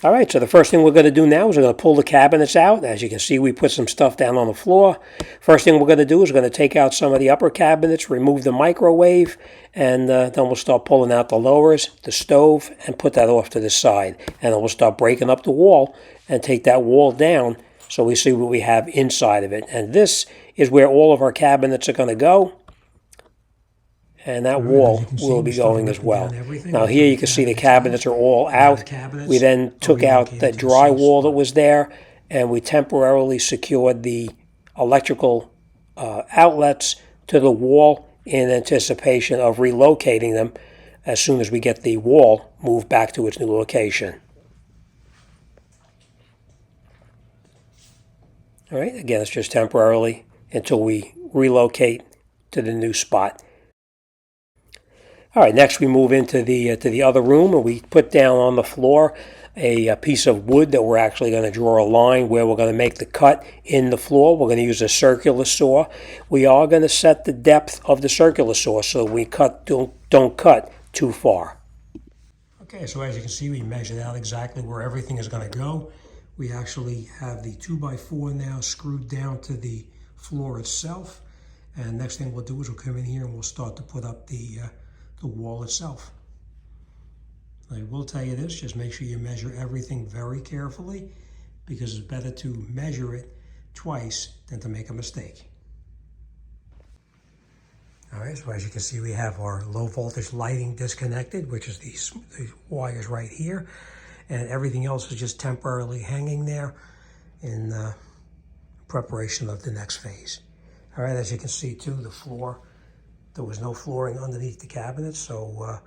All right, so the first thing we're going to do now is we're going to pull the cabinets out. As you can see, we put some stuff down on the floor. First thing we're going to do is we're going to take out some of the upper cabinets, remove the microwave, and then we'll start pulling out the lowers, the stove, and put that off to the side. And then we'll start breaking up the wall and take that wall down so we see what we have inside of it. And this is where all of our cabinets are going to go. And that wall will be going as well. Now here you can see the cabinets are all out. We then took out the drywall that was there, and we temporarily secured the electrical outlets to the wall in anticipation of relocating them as soon as we get the wall moved back to its new location. All right, again, it's just temporarily until we relocate to the new spot. All right, next we move into the other room, and we put down on the floor a piece of wood that we're actually going to draw a line where we're going to make the cut in the floor. We're going to use a circular saw. We are going to set the depth of the circular saw so we don't cut too far. Okay, so as you can see, we measured out exactly where everything is going to go. We actually have the 2x4 now screwed down to the floor itself. And next thing we'll do is we'll come in here and we'll start to put up the wall itself. I will tell you this, just make sure you measure everything very carefully, because it's better to measure it twice than to make a mistake. All right, so as you can see, we have our low voltage lighting disconnected, which is these wires right here, and everything else is just temporarily hanging there in preparation of the next phase. All right, as you can see too, the floor, there was no flooring underneath the cabinets, so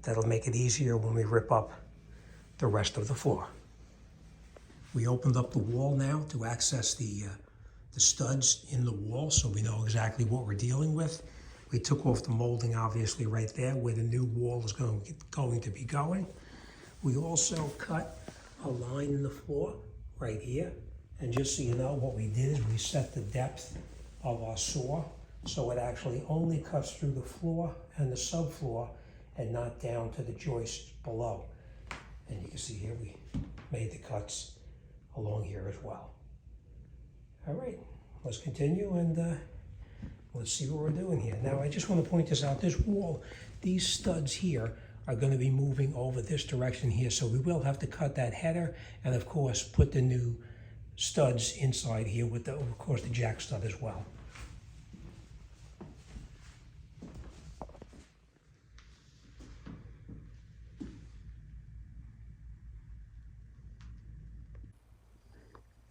that'll make it easier when we rip up the rest of the floor. We opened up the wall now to access the studs in the wall, so we know exactly what we're dealing with. We took off the molding, obviously, right there where the new wall is going to be going. We also cut a line in the floor right here, and just so you know, what we did is we set the depth of our saw so it actually only cuts through the floor and the subfloor and not down to the joists below. And you can see here we made the cuts along here as well. All right, let's continue and let's see what we're doing here. Now I just want to point this out, this wall, these studs here are going to be moving over this direction here, so we will have to cut that header and of course put the new studs inside here with of course the jack stud as well.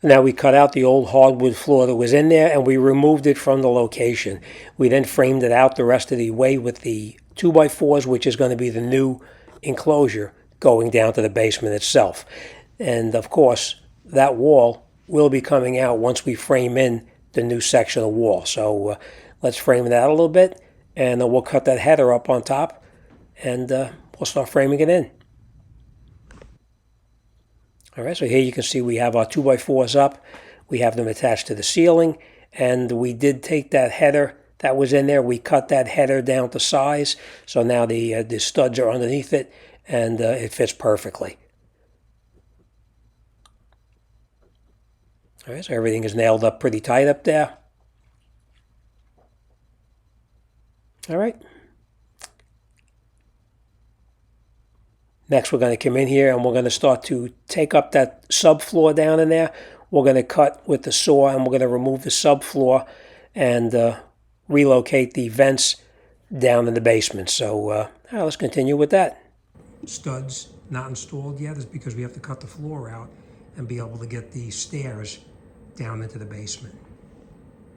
Now we cut out the old hardwood floor that was in there and we removed it from the location. We then framed it out the rest of the way with the 2x4s, which is going to be the new enclosure going down to the basement itself. And of course, that wall will be coming out once we frame in the new section of wall. So let's frame it out a little bit, and then we'll cut that header up on top, and we'll start framing it in. All right, so here you can see we have our 2x4s up. We have them attached to the ceiling, and we did take that header that was in there. We cut that header down to size, so now the studs are underneath it, and it fits perfectly. All right, so everything is nailed up pretty tight up there. All right. Next, we're going to come in here and we're going to start to take up that subfloor down in there. We're going to cut with the saw and we're going to remove the subfloor and relocate the vents down in the basement. So let's continue with that. Studs not installed yet is because we have to cut the floor out and be able to get the stairs down into the basement.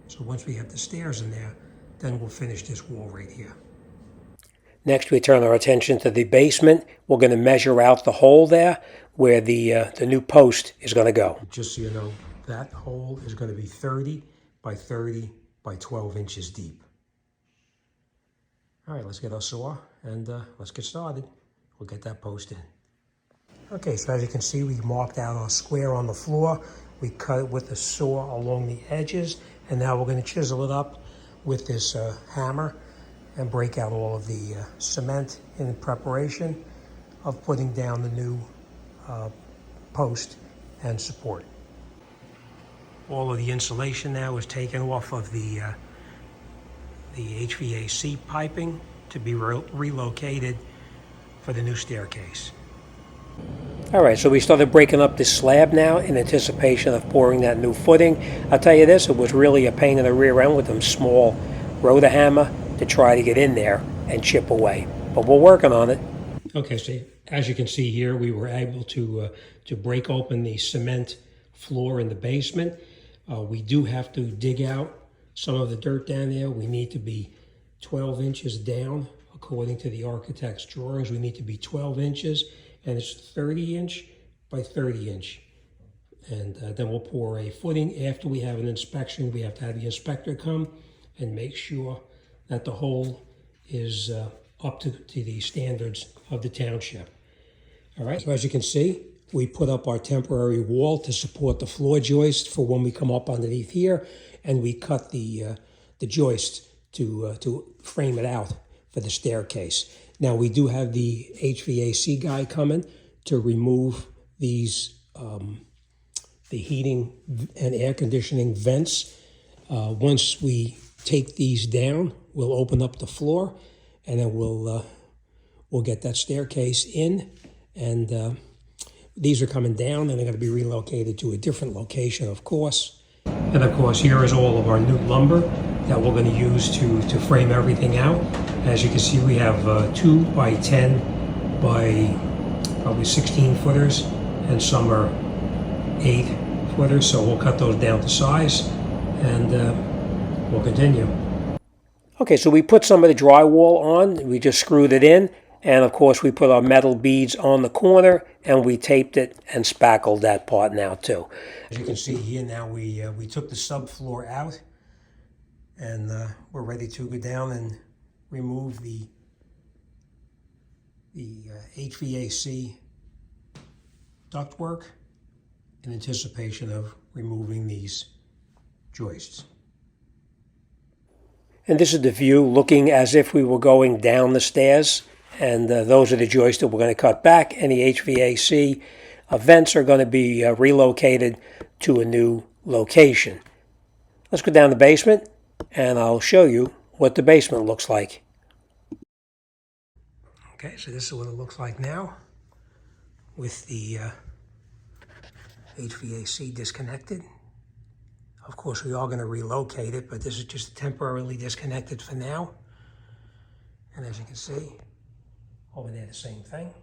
So once we have the stairs in there, then we'll finish this wall right here. Next, we turn our attention to the basement. We're going to measure out the hole there where the new post is going to go. Just so you know, that hole is going to be 30 by 30 by 12 inches deep. All right, let's get our saw and let's get started. We'll get that post in. Okay, so as you can see, we marked out our square on the floor. We cut it with the saw along the edges, and now we're going to chisel it up with this hammer and break out all of the cement in preparation of putting down the new post and support. All of the insulation now is taken off of the HVAC piping to be relocated for the new staircase. All right, so we started breaking up this slab now in anticipation of pouring that new footing. I'll tell you this, it was really a pain in the rear end with them small rotor hammer to try to get in there and chip away. But we're working on it. Okay, so as you can see here, we were able to break open the cement floor in the basement. We do have to dig out some of the dirt down there. We need to be 12 inches down. According to the architect's drawings, we need to be 12 inches. And it's 30 inch by 30 inch. And then we'll pour a footing. After we have an inspection, we have to have the inspector come and make sure that the hole is up to the standards of the township. All right, so as you can see, we put up our temporary wall to support the floor joist for when we come up underneath here, and we cut the joist to frame it out for the staircase. Now we do have the HVAC guy coming to remove these, the heating and air conditioning vents. Once we take these down, we'll open up the floor, and then we'll get that staircase in. And these are coming down, and they're going to be relocated to a different location, of course. And of course, here is all of our new lumber that we're going to use to frame everything out. As you can see, we have 2 by 10 by probably 16 footers, and some are 8 footers, so we'll cut those down to size, and we'll continue. Okay, so we put some of the drywall on, we just screwed it in, and of course we put our metal beads on the corner, and we taped it and spackled that part now too. As you can see here now, we took the subfloor out, and we're ready to go down and remove the HVAC ductwork in anticipation of removing these joists. And this is the view looking as if we were going down the stairs, and those are the joists that we're going to cut back, and the HVAC vents are going to be relocated to a new location. Let's go down the basement, and I'll show you what the basement looks like. Okay, so this is what it looks like now with the HVAC disconnected. Of course, we are going to relocate it, but this is just temporarily disconnected for now. And as you can see, over there, the same thing.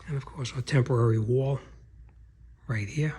And of course, our temporary wall right here.